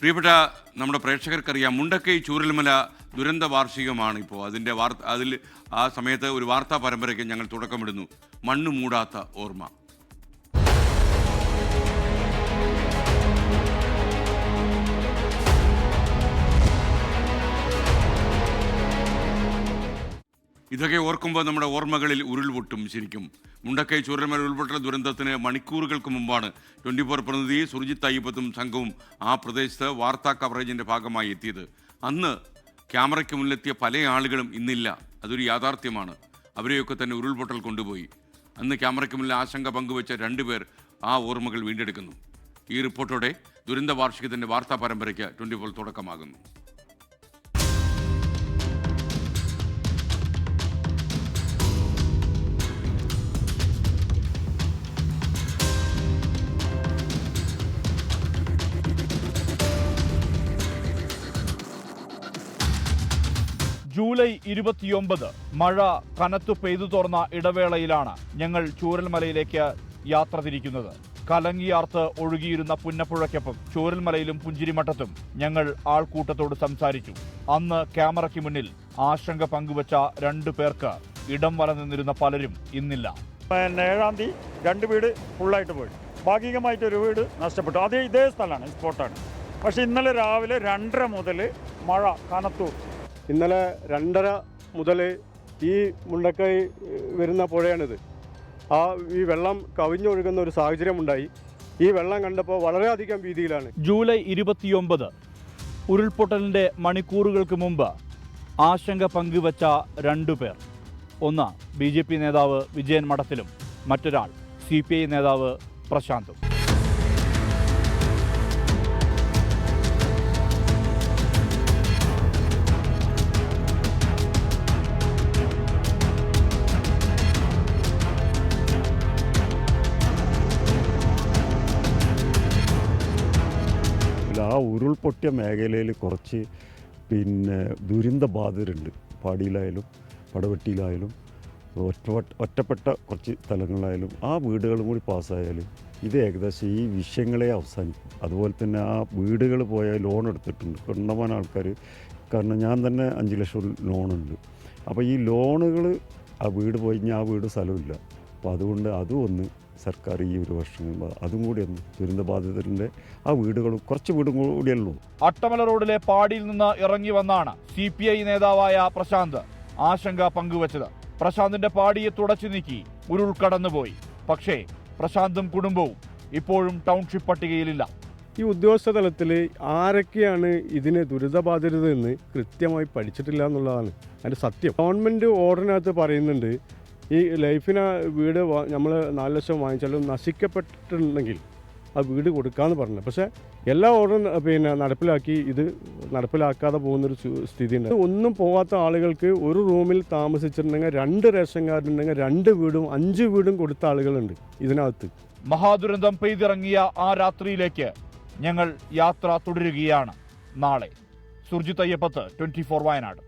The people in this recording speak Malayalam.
പ്രിയപ്പെട്ട നമ്മുടെ പ്രേക്ഷകർക്കറിയാം, മുണ്ടക്കൈ ചൂരൽമല ദുരന്ത വാർഷികമാണ് ഇപ്പോൾ. അതിൽ ആ സമയത്ത് ഒരു വാർത്താ പരമ്പരയ്ക്ക് ഞങ്ങൾ തുടക്കമിടുന്നു. മണ്ണ് മൂടാത്ത ഓർമ്മ. ഇതൊക്കെ ഓർക്കുമ്പോൾ നമ്മുടെ ഓർമ്മകളിൽ ഉരുൾപൊട്ടും. ശരിക്കും മുണ്ടക്കൈ ചൂരൽമല ഉരുൾപൊട്ടൽ ദുരന്തത്തിന് മണിക്കൂറുകൾക്ക് മുമ്പാണ് 24 പ്രതിനിധി സുർജിത്ത് അയ്യപ്പത്തും സംഘവും ആ പ്രദേശത്ത് വാർത്താ കവറേജിൻ്റെ ഭാഗമായി എത്തിയത്. അന്ന് ക്യാമറയ്ക്ക് മുന്നിലെത്തിയ പല ആളുകളും ഇന്നില്ല. അതൊരു യാഥാർത്ഥ്യമാണ്. അവരെയൊക്കെ തന്നെ ഉരുൾപൊട്ടൽ കൊണ്ടുപോയി. അന്ന് ക്യാമറയ്ക്ക് മുന്നിൽ ആശങ്ക പങ്കുവെച്ച 2 പേർ ആ ഓർമ്മകൾ വീണ്ടെടുക്കുന്നു. ഈ റിപ്പോർട്ടോടെ ദുരന്ത വാർഷികത്തിൻ്റെ വാർത്താ പരമ്പരയ്ക്ക് 24 തുടക്കമാകുന്നു. ജൂലൈ 29 മഴ കനത്തു പെയ്തു തോർന്ന ഇടവേളയിലാണ് ഞങ്ങൾ ചൂരൽമലയിലേക്ക് യാത്ര തിരിക്കുന്നത്. കലങ്ങിയാർത്ത് ഒഴുകിയിരുന്ന പുന്നപ്പുഴയ്ക്കൊപ്പം ചൂരൽമലയിലും പുഞ്ചിരിമട്ടത്തും ഞങ്ങൾ ആൾക്കൂട്ടത്തോട് സംസാരിച്ചു. അന്ന് ക്യാമറയ്ക്ക് മുന്നിൽ ആശങ്ക പങ്കുവച്ച 2 പേർക്ക് ഇടം വല നിന്നിരുന്ന പലരും ഇന്നില്ല. 7-ാം തീയതി 2 വീട് ഫുള്ളായിട്ട് പോയി. ഭാഗികമായിട്ടൊരു വീട് നഷ്ടപ്പെട്ടു. ഇതേ സ്ഥലമാണ്, സ്പോട്ടാണ്. പക്ഷേ ഇന്നലെ രാവിലെ 2:30 മുതൽ മഴ കനത്തു. ഇന്നലെ 2:30 മുതൽ ഈ മുണ്ടക്കൈ വരുന്ന പുഴയാണിത്. ഈ വെള്ളം കവിഞ്ഞൊഴുകുന്ന ഒരു സാഹചര്യമുണ്ടായി. ഈ വെള്ളം കണ്ടപ്പോൾ വളരെയധികം ഭീതിയിലാണ്. ജൂലൈ 29 ഉരുൾപൊട്ടലിൻ്റെ മണിക്കൂറുകൾക്ക് മുമ്പ് ആശങ്ക പങ്കുവച്ച 2 പേർ. ഒന്ന് BJP നേതാവ് വിജയൻ മഠത്തിലും മറ്റൊരാൾ CPI നേതാവ് പ്രശാന്തും. ആ ഉരുൾപൊട്ടിയ മേഖലയിൽ കുറച്ച് ദുരന്ത ബാധിതരുണ്ട്. പാടിയിലായാലും പടവെട്ടിയിലായാലും ഒറ്റപ്പെട്ട കുറച്ച് സ്ഥലങ്ങളായാലും ആ വീടുകളും കൂടി പാസ്സായാലും ഇത് ഏകദേശം ഈ വിഷയങ്ങളെ അവസാനിക്കും. അതുപോലെ തന്നെ ആ വീടുകൾ പോയാൽ ലോൺ എടുത്തിട്ടുണ്ട് കണ്ടമാനം ആൾക്കാർ. കാരണം ഞാൻ തന്നെ 5 ലക്ഷം ലോണുണ്ട്. അപ്പോൾ ഈ ലോണുകൾ ആ വീട് പോയി കഴിഞ്ഞാൽ ആ വീട് സ്ഥലമില്ല. അപ്പോൾ അതുകൊണ്ട് അതും ഒന്ന് സർക്കാർ ഈ ഒരു വർഷം അതും കൂടി ഒന്ന് ദുരന്തബാധിതരുടെ ആ വീടുകളും കുറച്ച് വീടും കൂടിയല്ലോ. അട്ടമല റോഡിലെ പാടിയിൽ നിന്ന് ഇറങ്ങി വന്നാണ് CPI നേതാവായ പ്രശാന്ത് ആശങ്ക പങ്കുവച്ചത്. പ്രശാന്തിന്റെ പാടിയെ തുടച്ചു നീക്കി ഉരുൾ കടന്നുപോയി. പക്ഷേ പ്രശാന്തും കുടുംബവും ഇപ്പോഴും ടൗൺഷിപ്പ് പട്ടികയിലില്ല. ഈ ഉദ്യോഗസ്ഥ തലത്തിൽ ആരൊക്കെയാണ് ഇതിന് ദുരിതബാധിതരെന്ന് കൃത്യമായി പഠിച്ചിട്ടില്ല എന്നുള്ളതാണ് അതിൻ്റെ സത്യം. ഗവൺമെൻറ് ഓർഡറിനകത്ത് പറയുന്നുണ്ട് ഈ ലൈഫിന് വീട് നമ്മൾ 4 ലക്ഷം വാങ്ങിച്ചാലും നശിക്കപ്പെട്ടിട്ടുണ്ടെങ്കിൽ ആ വീട് കൊടുക്കാമെന്ന് പറഞ്ഞു. പക്ഷേ എല്ലാ ഓർഡറും നടപ്പിലാക്കി ഇത് നടപ്പിലാക്കാതെ പോകുന്നൊരു സ്ഥിതിയുണ്ട്. ഒന്നും പോകാത്ത ആളുകൾക്ക് ഒരു റൂമിൽ താമസിച്ചിട്ടുണ്ടെങ്കിൽ 2 റേഷൻ കാർഡ് ഉണ്ടെങ്കിൽ 2 വീടും 5 വീടും കൊടുത്ത ആളുകളുണ്ട് ഇതിനകത്ത്. മഹാദുരന്തം പെയ്തിറങ്ങിയ ആ രാത്രിയിലേക്ക് ഞങ്ങൾ യാത്ര തുടരുകയാണ്. നാളെ സുർജിത്ത് അയ്യപ്പത്ത്, 24 വയനാട്.